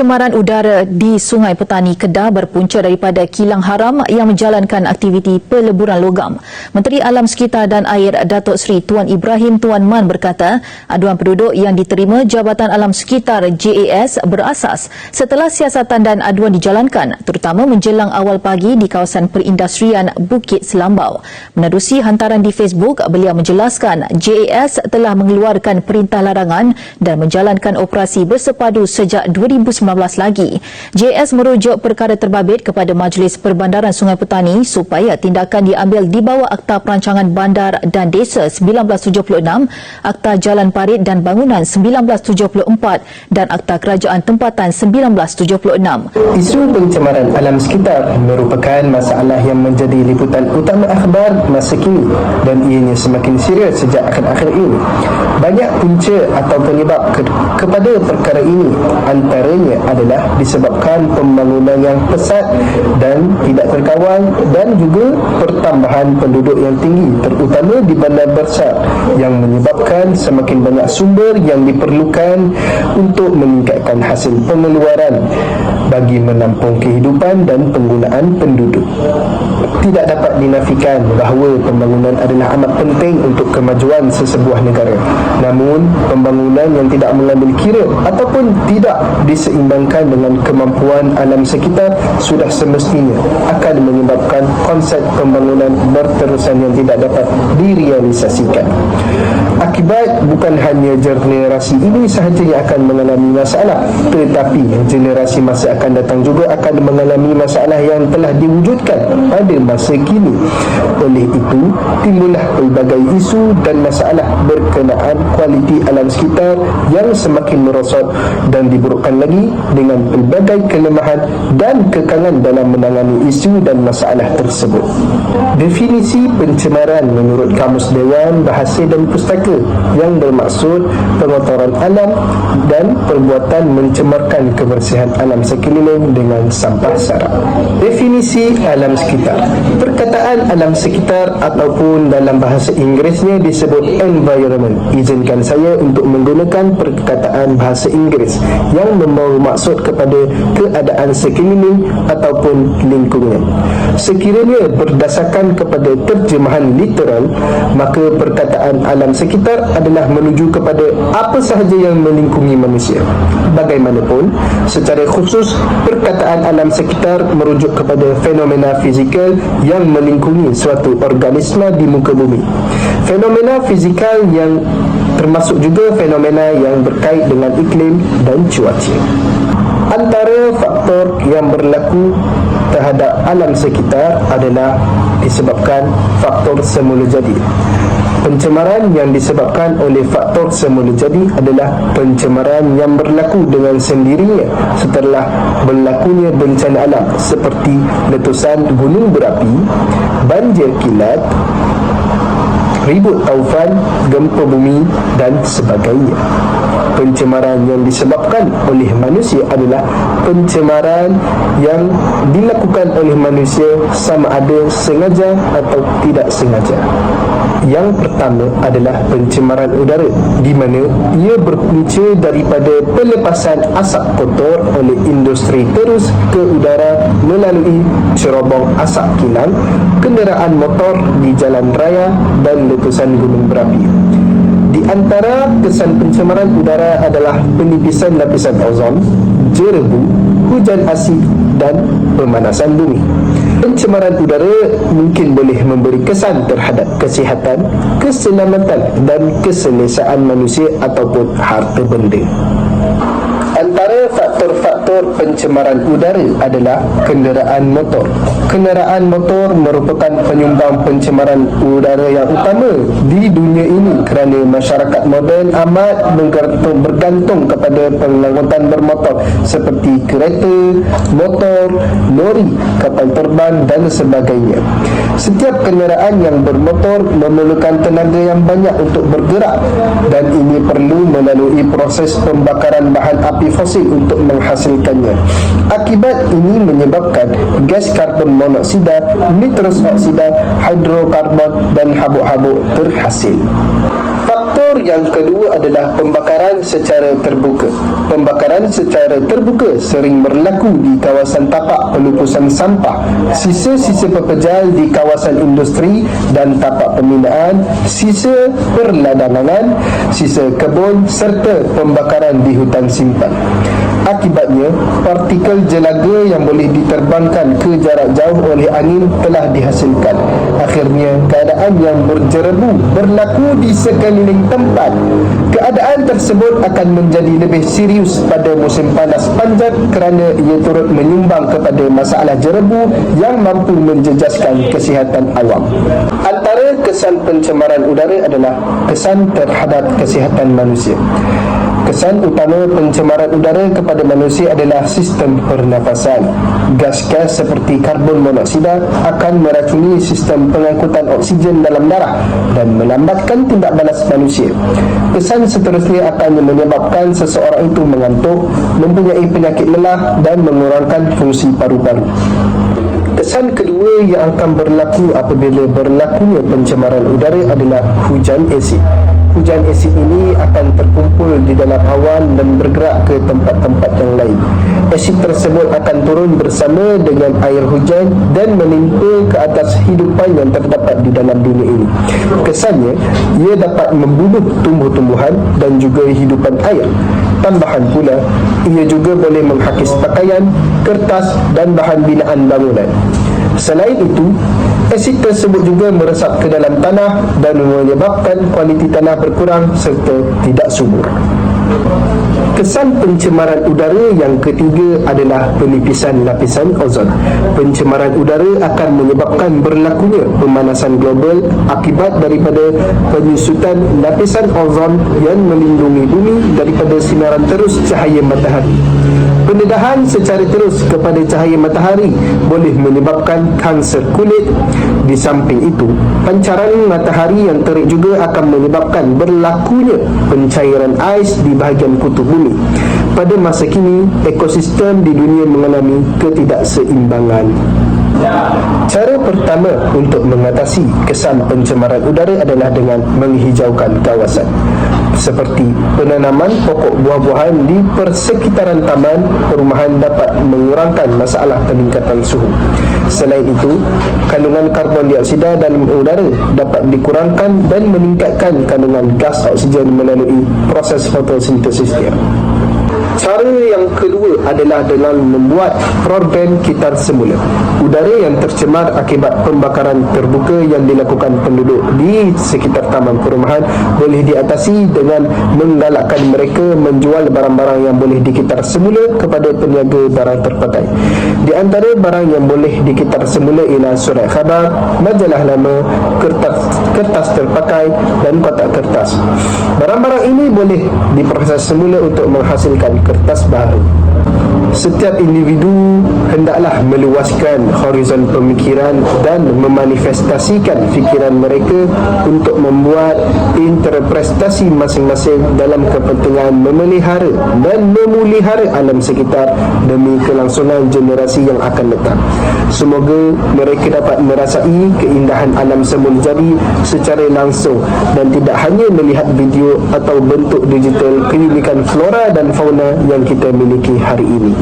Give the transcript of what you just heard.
Pencemaran udara di Sungai Petani Kedah berpunca daripada kilang haram yang menjalankan aktiviti peleburan logam. Menteri Alam Sekitar dan Air Datuk Seri Tuan Ibrahim Tuan Man berkata, aduan penduduk yang diterima Jabatan Alam Sekitar JAS berasas setelah siasatan dan aduan dijalankan, terutama menjelang awal pagi di kawasan perindustrian Bukit Selambau. Menerusi hantaran di Facebook, beliau menjelaskan JAS telah mengeluarkan perintah larangan dan menjalankan operasi bersepadu sejak 2019 lagi. JAS merujuk perkara terbabit kepada Majlis Perbandaran Sungai Petani supaya tindakan diambil di bawah Akta Perancangan Bandar dan Desa 1976, Akta Jalan Parit dan Bangunan 1974 dan Akta Kerajaan Tempatan 1976. Isu pencemaran alam sekitar merupakan masalah yang menjadi liputan utama akhbar masa kini dan ianya semakin serius sejak akhir-akhir ini. Banyak punca atau penyebab kepada perkara ini, antaranya adalah disebabkan pembangunan yang pesat dan tidak terkawal dan juga pertambahan penduduk yang tinggi, terutama di bandar besar, yang menyebabkan semakin banyak sumber yang diperlukan untuk meningkatkan hasil pengeluaran bagi menampung kehidupan dan penggunaan penduduk. Tidak dapat dinafikan bahawa pembangunan adalah amat penting untuk kemajuan sesebuah negara. Namun, pembangunan yang tidak mengambil kira ataupun tidak diseimbangkan dengan kemampuan alam sekitar sudah semestinya akan menyebabkan konsep pembangunan berterusan yang tidak dapat direalisasikan. Akibat bukan hanya generasi ini sahaja yang akan mengalami masalah, tetapi generasi masa akan datang juga akan mengalami masalah yang telah diwujudkan pada masa kini. Oleh itu, timbullah pelbagai isu dan masalah berkenaan kualiti alam sekitar yang semakin merosot dan diburukkan lagi dengan pelbagai kelemahan dan kekangan dalam menangani isu dan masalah tersebut. Definisi pencemaran menurut Kamus Dewan Bahasa dan Pustaka yang bermaksud pengotoran alam dan perbuatan mencemarkan kebersihan alam sekeliling dengan sampah sara. Definisi alam sekitar. Perkataan alam sekitar ataupun dalam bahasa Inggerisnya disebut environment. Izinkan saya untuk menggunakan perkataan bahasa Inggeris yang membawa maksud kepada keadaan sekeliling ataupun lingkungan. Sekiranya berdasarkan kepada terjemahan literal, maka perkataan alam sekitar adalah menuju kepada apa sahaja yang melingkungi manusia. Bagaimanapun, secara khusus perkataan alam sekitar merujuk kepada fenomena fizikal yang melingkungi suatu organisme di muka bumi. Fenomena fizikal yang termasuk juga fenomena yang berkait dengan iklim dan cuaca. Antara faktor yang berlaku terhadap alam sekitar adalah disebabkan faktor semula jadi. Pencemaran yang disebabkan oleh faktor semula jadi adalah pencemaran yang berlaku dengan sendirinya setelah berlakunya bencana alam seperti letusan gunung berapi, banjir kilat, ribut taufan, gempa bumi dan sebagainya. Pencemaran yang disebabkan oleh manusia adalah pencemaran yang dilakukan oleh manusia sama ada sengaja atau tidak sengaja. Yang pertama adalah pencemaran udara, di mana ia berpunca daripada pelepasan asap kotor oleh industri terus ke udara melalui cerobong asap kilang, kenderaan motor di jalan raya dan letusan gunung berapi. Di antara kesan pencemaran udara adalah penipisan lapisan ozon, jerebu, hujan asid dan pemanasan bumi. Pencemaran udara mungkin boleh memberi kesan terhadap kesihatan, keselamatan dan keselesaan manusia ataupun harta benda. Antara faktor-faktor pencemaran udara adalah kenderaan motor. Kenderaan motor merupakan penyumbang pencemaran udara yang utama di dunia ini kerana masyarakat moden amat bergantung kepada pengangkutan bermotor seperti kereta, motor, lori, kapal terbang dan sebagainya. Setiap kenderaan yang bermotor memerlukan tenaga yang banyak untuk bergerak dan ini perlu melalui proses pembakaran bahan api fosil untuk menghasilkannya. Akibat ini menyebabkan gas karbon monoksida, nitrous oksida, hidrokarbon dan habuk-habuk terhasil. Faktor Faktor yang kedua adalah pembakaran secara terbuka. Pembakaran secara terbuka sering berlaku di kawasan tapak pelupusan sampah, sisa-sisa pepejal di kawasan industri dan tapak pembinaan, sisa perladangan, sisa kebun serta pembakaran di hutan simpan. Akibatnya, partikel jelaga yang boleh diterbangkan ke jarak jauh oleh angin telah dihasilkan. Akhirnya, keadaan yang berjerebu berlaku di sekeliling tempat. Keadaan tersebut akan menjadi lebih serius pada musim panas panjang kerana ia turut menyumbang kepada masalah jerebu yang mampu menjejaskan kesihatan awam. Antara kesan pencemaran udara adalah kesan terhadap kesihatan manusia. Kesan utama pencemaran udara kepada manusia adalah sistem pernafasan. Gas-gas seperti karbon monoksida akan meracuni sistem pengangkutan oksigen dalam darah dan melambatkan tindak balas manusia. Kesan seterusnya akan menyebabkan seseorang itu mengantuk, mempunyai penyakit lelah dan mengurangkan fungsi paru-paru. Kesan kedua yang akan berlaku apabila berlakunya pencemaran udara adalah hujan asid. Hujan asid ini akan terkumpul di dalam awan dan bergerak ke tempat-tempat yang lain. Asid tersebut akan turun bersama dengan air hujan dan menimpa ke atas hidupan yang terdapat di dalam dunia ini. Kesannya, ia dapat membunuh tumbuh-tumbuhan dan juga hidupan air. Tambahan pula, ia juga boleh menghakis pakaian, kertas dan bahan binaan bangunan. Selain itu, asid tersebut juga meresap ke dalam tanah dan menyebabkan kualiti tanah berkurang serta tidak subur. Kesan pencemaran udara yang ketiga adalah penipisan lapisan ozon. Pencemaran udara akan menyebabkan berlakunya pemanasan global akibat daripada penyusutan lapisan ozon yang melindungi bumi daripada sinaran terus cahaya matahari. Pendedahan secara terus kepada cahaya matahari boleh menyebabkan kanser kulit. Di samping itu, pancaran matahari yang terik juga akan menyebabkan berlakunya pencairan ais di bahagian kutub bumi. Pada masa kini, ekosistem di dunia mengalami ketidakseimbangan. Cara pertama untuk mengatasi kesan pencemaran udara adalah dengan menghijaukan kawasan, seperti penanaman pokok buah-buahan di persekitaran taman perumahan dapat mengurangkan masalah peningkatan suhu. Selain itu, kandungan karbon dioksida dalam udara dapat dikurangkan dan meningkatkan kandungan gas oksigen melalui proses fotosintesisnya. Cara yang kedua adalah dengan membuat broadband kitar semula. Udara yang tercemar akibat pembakaran terbuka yang dilakukan penduduk di sekitar taman perumahan boleh diatasi dengan menggalakkan mereka menjual barang-barang yang boleh dikitar semula kepada peniaga barang terpakai. Di antara barang yang boleh dikitar semula ialah surat khabar, majalah lama, kertas terpakai dan kotak kertas. Barang-barang ini boleh diproses semula untuk menghasilkan kertas baru. Setiap individu hendaklah meluaskan horizon pemikiran dan memanifestasikan fikiran mereka untuk membuat interpretasi masing-masing dalam kepentingan memelihara dan memulihara alam sekitar demi kelangsungan generasi yang akan datang. Semoga mereka dapat merasai keindahan alam semula jadi secara langsung dan tidak hanya melihat video atau bentuk digital keunikan flora dan fauna yang kita miliki hari ini.